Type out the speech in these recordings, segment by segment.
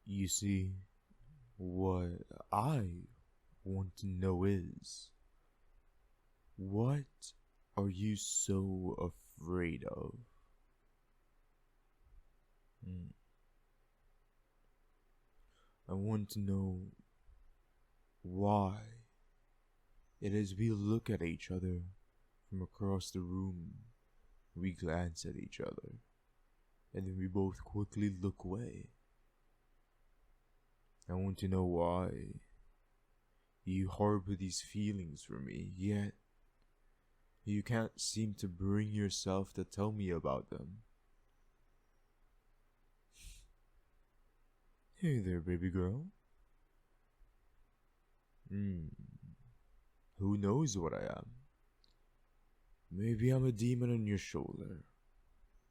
You see, what I want to know is, what are you so afraid of? I want to know why it is we look at each other from across the room, we glance at each other, and then we both quickly look away. I want to know why you harbor these feelings for me, yet you can't seem to bring yourself to tell me about them. Hey there, baby girl. Who knows what I am? Maybe I'm a demon on your shoulder.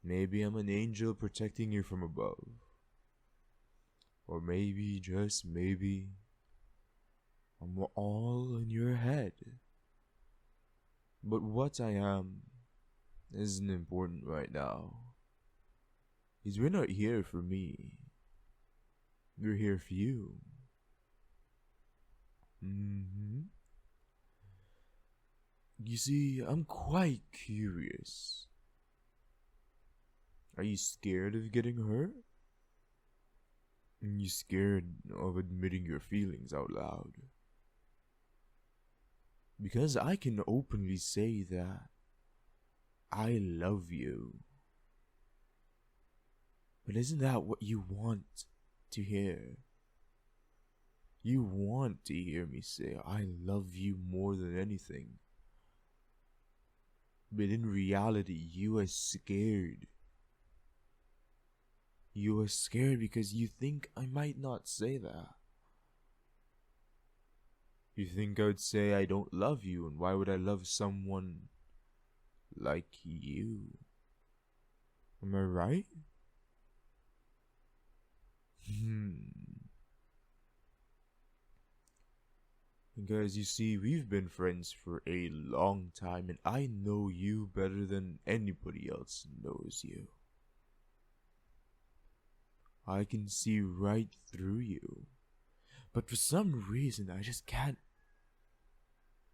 Maybe I'm an angel protecting you from above. Or maybe, just maybe, I'm all in your head. But what I am isn't important right now. Because we're not here for me. We're here for you. You see, I'm quite curious. Are you scared of getting hurt? Are you scared of admitting your feelings out loud? Because I can openly say that I love you. But isn't that what you want to hear? You want to hear me say I love you more than anything. But in reality, you are scared. You are scared because you think I might not say that. You think I would say I don't love you, and why would I love someone like you? Am I right? Guys, you see, we've been friends for a long time, and I know you better than anybody else knows you. I can see right through you, but for some reason I just can't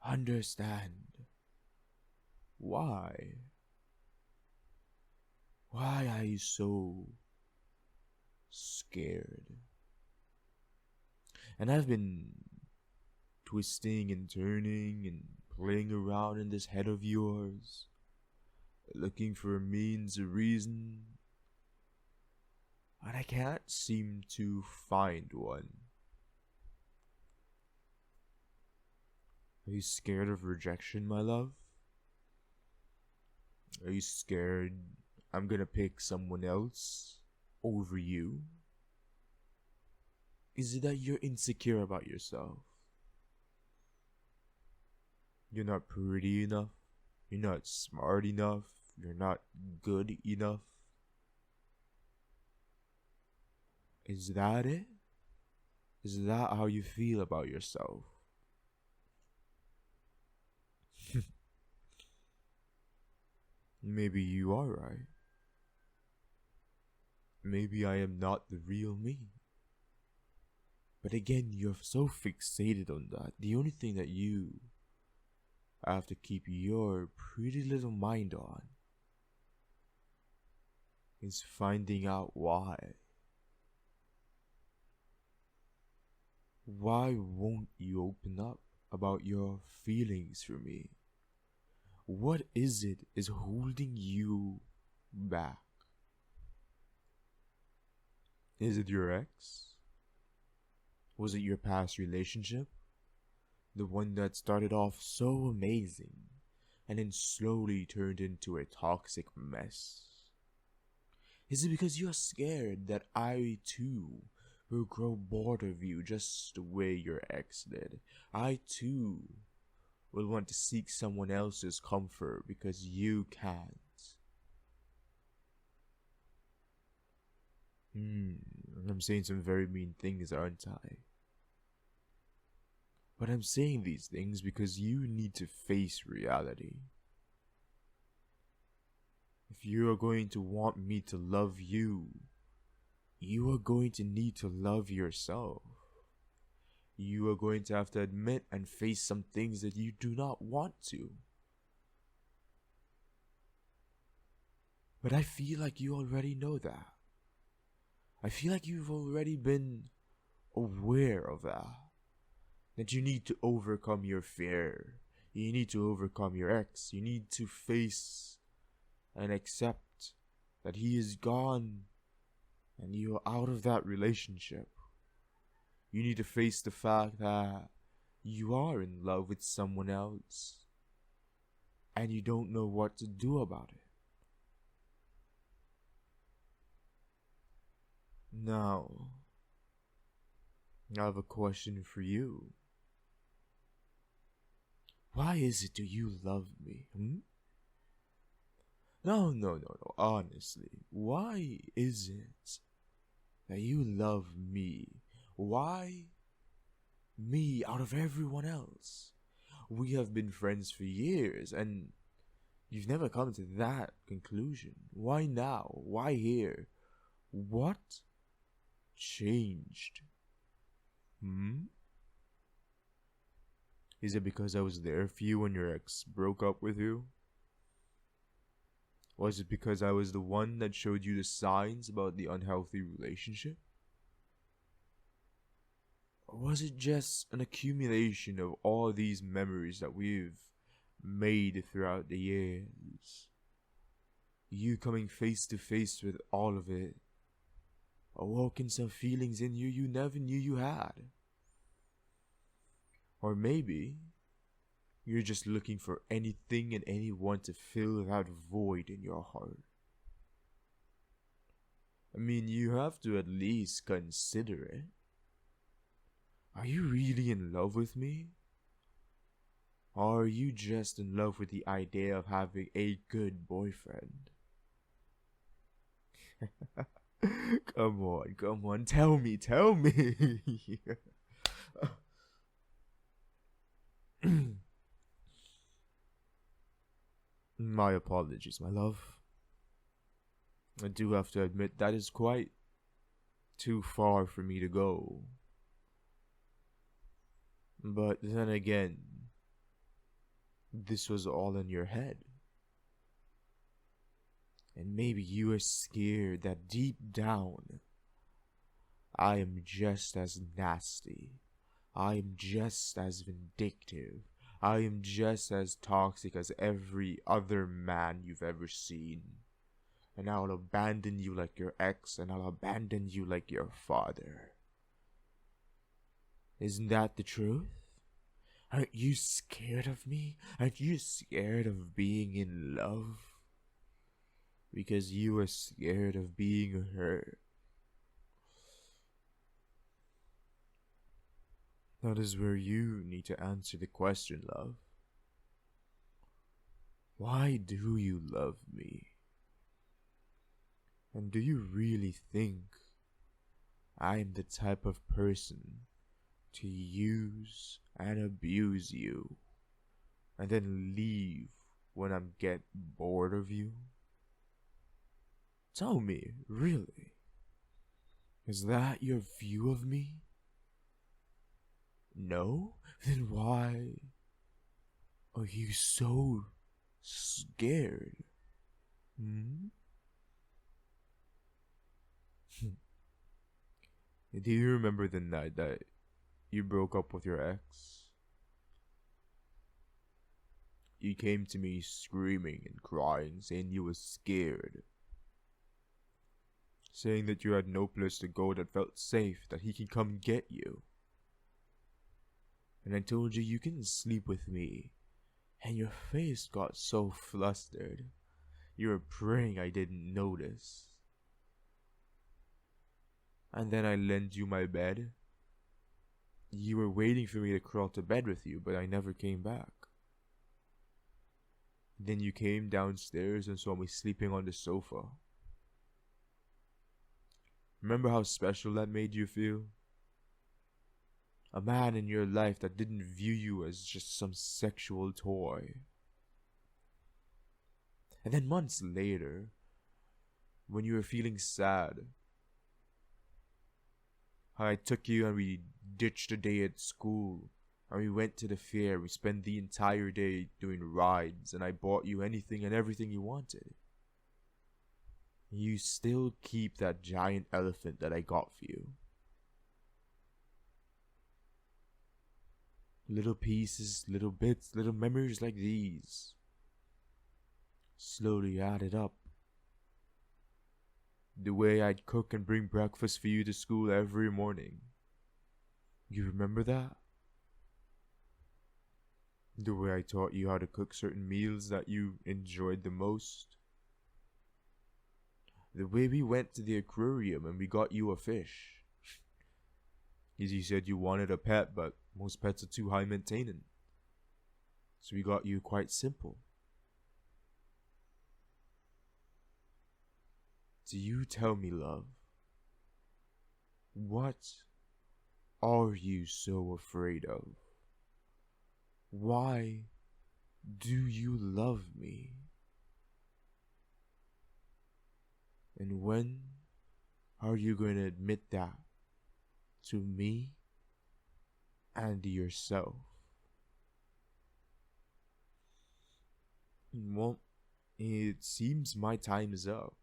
understand why. Why are you so scared? And I've been twisting and turning and playing around in this head of yours, looking for a means, a reason, and I can't seem to find one. Are you scared of rejection, my love? Are you scared I'm gonna pick someone else over you? Is it that you're insecure about yourself? You're not pretty enough? You're not smart enough? You're not good enough? Is that it? Is that how you feel about yourself? Maybe you are right. Maybe I am not the real me. But again, you're so fixated on that. The only thing that you have to keep your pretty little mind on is finding out why. Why won't you open up about your feelings for me? What is it is holding you back? Is it your ex? Was it your past relationship? The one that started off so amazing and then slowly turned into a toxic mess? Is it because you're scared that I too will grow bored of you just the way your ex did? I too will want to seek someone else's comfort because you can't. I'm saying some very mean things, aren't I? But I'm saying these things because you need to face reality. If you are going to want me to love you, you are going to need to love yourself. You are going to have to admit and face some things that you do not want to. But I feel like you already know that. I feel like you've already been aware of that. That you need to overcome your fear. You need to overcome your ex. You need to face and accept that he is gone and you are out of that relationship. You need to face the fact that you are in love with someone else and you don't know what to do about it. Now, I have a question for you. Why is it do you love me? No, honestly. Why is it that you love me? Why me out of everyone else? We have been friends for years and you've never come to that conclusion. Why now? Why here? What changed? Is it because I was there for you when your ex broke up with you? Was it because I was the one that showed you the signs about the unhealthy relationship? Or was it just an accumulation of all these memories that we've made throughout the years? You coming face to face with all of it, awoken some feelings in you you never knew you had. Or maybe you're just looking for anything and anyone to fill that void in your heart. I mean, you have to at least consider it. Are you really in love with me? Or are you just in love with the idea of having a good boyfriend? Come on, tell me. My apologies, my love. I do have to admit that is quite too far for me to go. But then again, this was all in your head. And maybe you are scared that deep down, I am just as nasty. I am just as vindictive. I am just as toxic as every other man you've ever seen. And I'll abandon you like your ex, and I'll abandon you like your father. Isn't that the truth? Aren't you scared of me? Aren't you scared of being in love? Because you are scared of being hurt. That is where you need to answer the question, love. Why do you love me? And do you really think I am the type of person to use and abuse you and then leave when I get bored of you? Tell me, really? Is that your view of me? No? Then why are you so scared? Do you remember the night that you broke up with your ex? You came to me screaming and crying, saying you were scared. Saying that you had no place to go that felt safe, that he can come get you. And I told you can sleep with me. And your face got so flustered. You were praying I didn't notice. And then I lent you my bed. You were waiting for me to crawl to bed with you, but I never came back. Then you came downstairs and saw me sleeping on the sofa. Remember how special that made you feel? A man in your life that didn't view you as just some sexual toy. And then months later, when you were feeling sad, How I took you and we ditched a day at school. And we went to the fair. We spent the entire day doing rides. And I bought you anything and everything you wanted. You still keep that giant elephant that I got for you. Little pieces, little bits, little memories like these slowly added up. The way I'd cook and bring breakfast for you to school every morning. You remember that? The way I taught you how to cook certain meals that you enjoyed the most. The way we went to the aquarium and we got you a fish. As you said you wanted a pet, but most pets are too high maintenance. So we got you quite simple. Do you tell me, love? What are you so afraid of? Why do you love me? And when are you going to admit that to me and yourself? Well, it seems my time is up.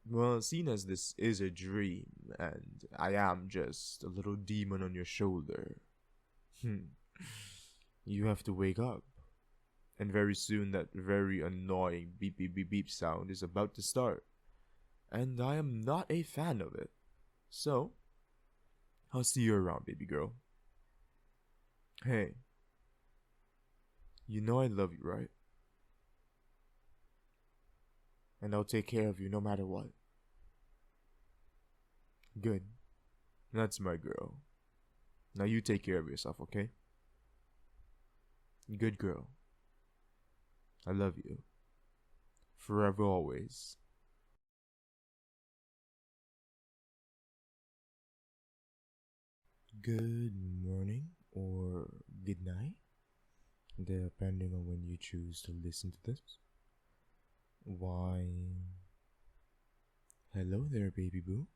Well, seeing as this is a dream, and I am just a little demon on your shoulder, you have to wake up. And very soon that very annoying beep beep beep beep sound is about to start. And I am not a fan of it. So, I'll see you around, baby girl. Hey, you know I love you, right? And I'll take care of you no matter what. Good. That's my girl. Now you take care of yourself, okay? Good girl. I love you. Forever, always. Good morning or good night, depending on when you choose to listen to this. Why, hello there, baby boo.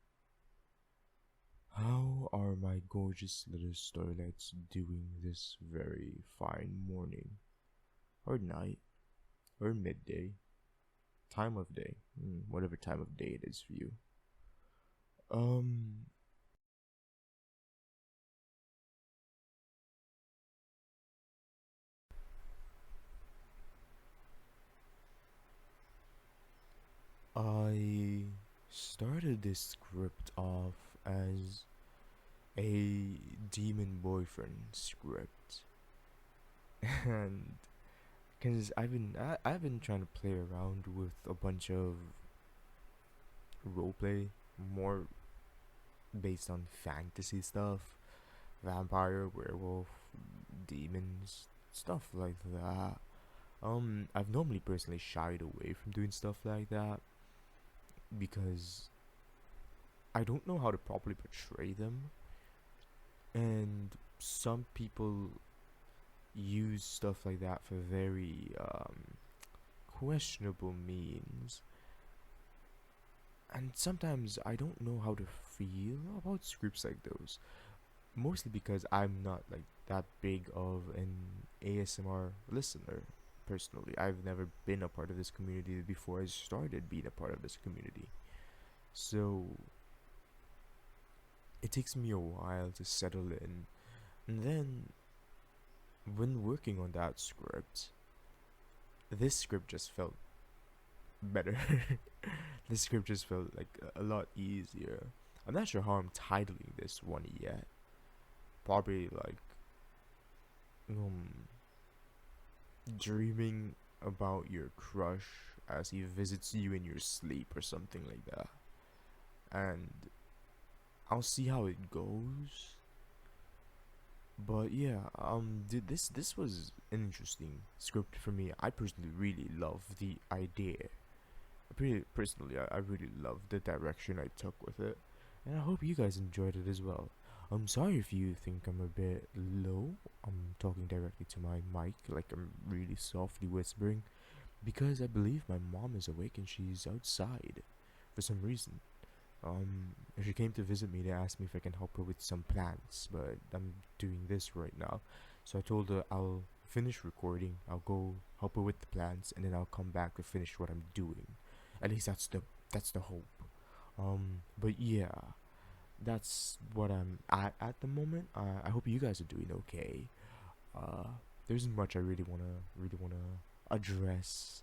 How are my gorgeous little starlights doing this very fine morning, or night, or midday, time of day, whatever time of day it is for you? I started this script off as a demon boyfriend script, and because I've been trying to play around with a bunch of roleplay, more based on fantasy stuff, vampire, werewolf, demons, stuff like that. I've normally personally shied away from doing stuff like that because I don't know how to properly portray them, and some people use stuff like that for very questionable means, and sometimes I don't know how to feel about scripts like those, mostly because I'm not like that big of an ASMR listener. Personally, I've never been a part of this community before I started being a part of this community, so it takes me a while to settle in. And then when working on that script, this script just felt better. This script just felt like a lot easier. I'm not sure how I'm titling this one yet. Probably like dreaming about your crush as he visits you in your sleep or something like that. And I'll see how it goes. But yeah, this was an interesting script for me. I personally really love the idea. I really love the direction I took with it, and I hope you guys enjoyed it as well. I'm sorry if you think I'm a bit low. I'm talking directly to my mic, like I'm really softly whispering, because I believe my mom is awake and she's outside for some reason. She came to visit me to ask me if I can help her with some plants, but I'm doing this right now. So I told her I'll finish recording, I'll go help her with the plants, and then I'll come back to finish what I'm doing. At least that's the hope. But yeah, that's what I'm at the moment. I hope you guys are doing okay. Uh, there isn't much I really wanna address.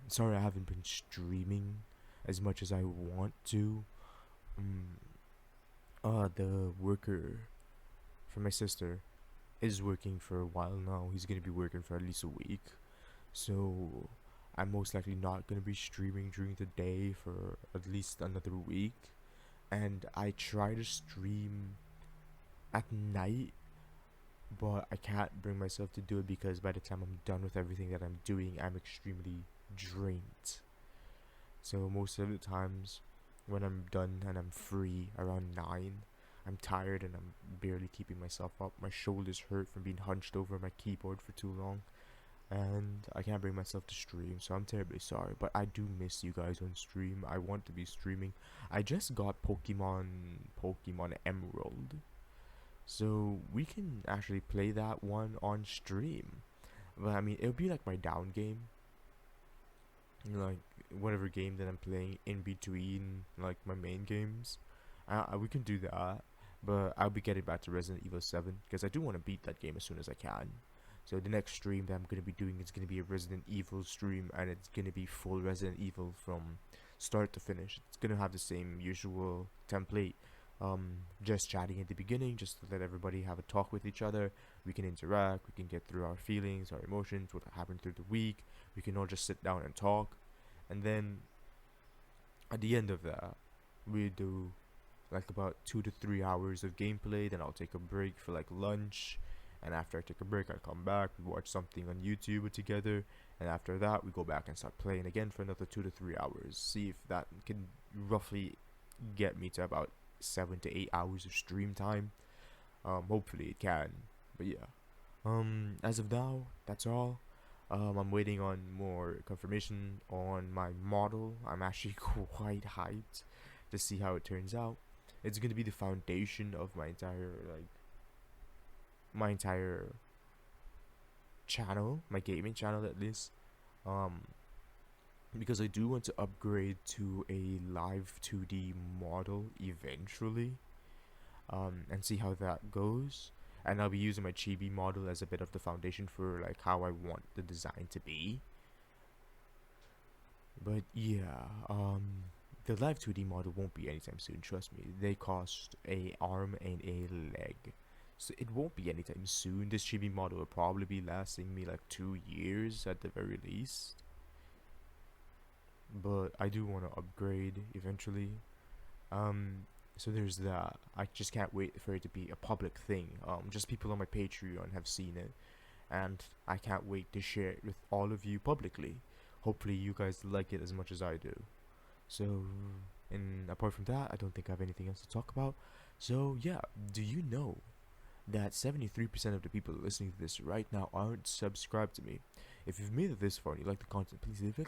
Sorry I haven't been streaming as much as I want to. Um, the worker for my sister is working for a while now. He's gonna be working for at least a week, so I'm most likely not gonna be streaming during the day for at least another week. And I try to stream at night, but I can't bring myself to do it because by the time I'm done with everything that I'm doing, I'm extremely drained. So most of the times when I'm done and I'm free around 9, I'm tired and I'm barely keeping myself up. My shoulders hurt from being hunched over my keyboard for too long, and I can't bring myself to stream, so I'm terribly sorry. But I do miss you guys on stream. I want to be streaming. I just got Pokemon Emerald, so we can actually play that one on stream. But I mean, it'll be like my down game, like whatever game that I'm playing in between like my main games. We can do that, but I'll be getting back to Resident Evil 7 because I do want to beat that game as soon as I can. So the next stream that I'm gonna be doing is gonna be a Resident Evil stream, and it's gonna be full Resident Evil from start to finish. It's gonna have the same usual template. Just chatting at the beginning, just to let everybody have a talk with each other. We can interact, we can get through our feelings, our emotions, what happened through the week. We can all just sit down and talk, and then at the end of that, we do like about 2 to 3 hours of gameplay. Then I'll take a break for like lunch, and after I take a break, I come back, we watch something on YouTube together, and after that, we go back and start playing again for another 2 to 3 hours. See if that can roughly get me to about 7 to 8 hours of stream time. Hopefully it can. But yeah. As of now, that's all. I'm waiting on more confirmation on my model. I'm actually quite hyped to see how it turns out. It's gonna be the foundation of my entire channel, my gaming channel at least. Because I do want to upgrade to a live 2D model eventually, and see how that goes. And I'll be using my chibi model as a bit of the foundation for like how I want the design to be. But yeah, the live 2D model won't be anytime soon, trust me. They cost a arm and a leg, so it won't be anytime soon. This chibi model will probably be lasting me like 2 years at the very least. But I do want to upgrade eventually. So there's that. I just can't wait for it to be a public thing. Just people on my Patreon have seen it, and I can't wait to share it with all of you publicly. Hopefully you guys like it as much as I do. So, and apart from that, I don't think I have anything else to talk about. So yeah, do you know that 73% of the people listening to this right now aren't subscribed to me? If you've made it this far and you like the content, please leave a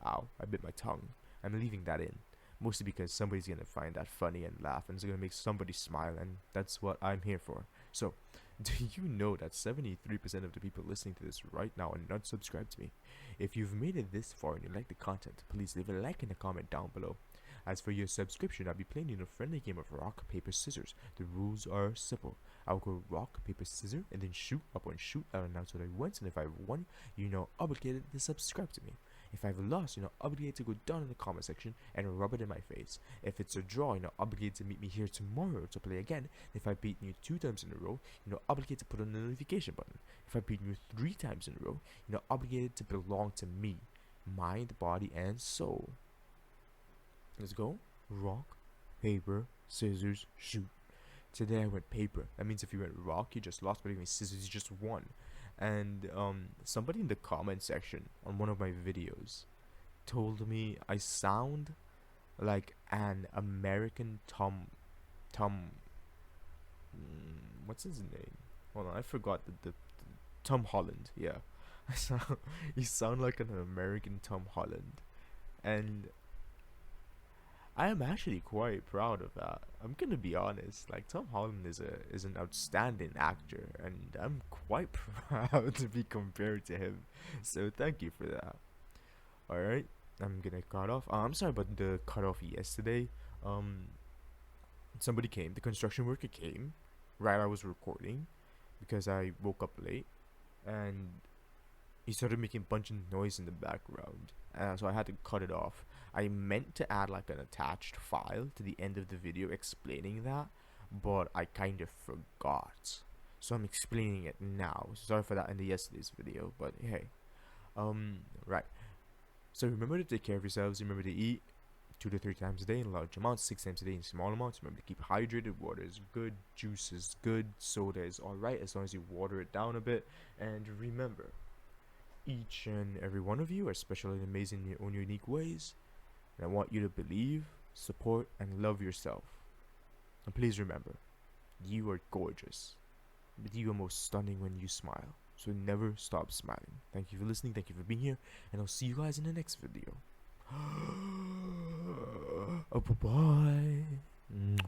Ow, I bit my tongue. I'm leaving that in, mostly because somebody's gonna find that funny and laugh, and it's gonna make somebody smile, and that's what I'm here for. So, do you know that 73% of the people listening to this right now are not subscribed to me? If you've made it this far and you like the content, please leave a like and a comment down below. As for your subscription, I'll be playing in a friendly game of rock, paper, scissors. The rules are simple. I'll go rock, paper, scissors, and then shoot. Upon shoot, I'll announce what I won, and if I won, you're now obligated to subscribe to me. If I've lost, you're now obligated to go down in the comment section and rub it in my face. If it's a draw, you're now obligated to meet me here tomorrow to play again. If I've beaten you 2 times in a row, you're now obligated to put on the notification button. If I've beaten you 3 times in a row, you're now obligated to belong to me. Mind, body, and soul. Let's go. Rock, paper, scissors, shoot. Today I went paper. That means if you went rock, you just lost, but if you went scissors, you just won. And somebody in the comment section on one of my videos told me I sound like an American Tom what's his name? Hold on, I forgot the Tom Holland. Yeah. You sound like an American Tom Holland. And I am actually quite proud of that. I'm gonna be honest. Like, Tom Holland is an outstanding actor, and I'm quite proud to be compared to him. So thank you for that. All right, I'm gonna cut off. I'm sorry about the cut off yesterday. Um, Somebody came. The construction worker came right I was recording because I woke up late, and he started making a bunch of noise in the background. So I had to cut it off. I meant to add like an attached file to the end of the video explaining that, but I kind of forgot. So I'm explaining it now. Sorry for that in the yesterday's video, but hey. Right. So remember to take care of yourselves. Remember to eat 2 to 3 times a day in large amounts, 6 times a day in small amounts. Remember to keep hydrated. Water is good. Juice is good. Soda is alright as long as you water it down a bit. And remember, each and every one of you are special and amazing in your own unique ways. And I want you to believe, support, and love yourself. And please remember, you are gorgeous. But you are most stunning when you smile. So never stop smiling. Thank you for listening. Thank you for being here. And I'll see you guys in the next video. Oh, bye-bye.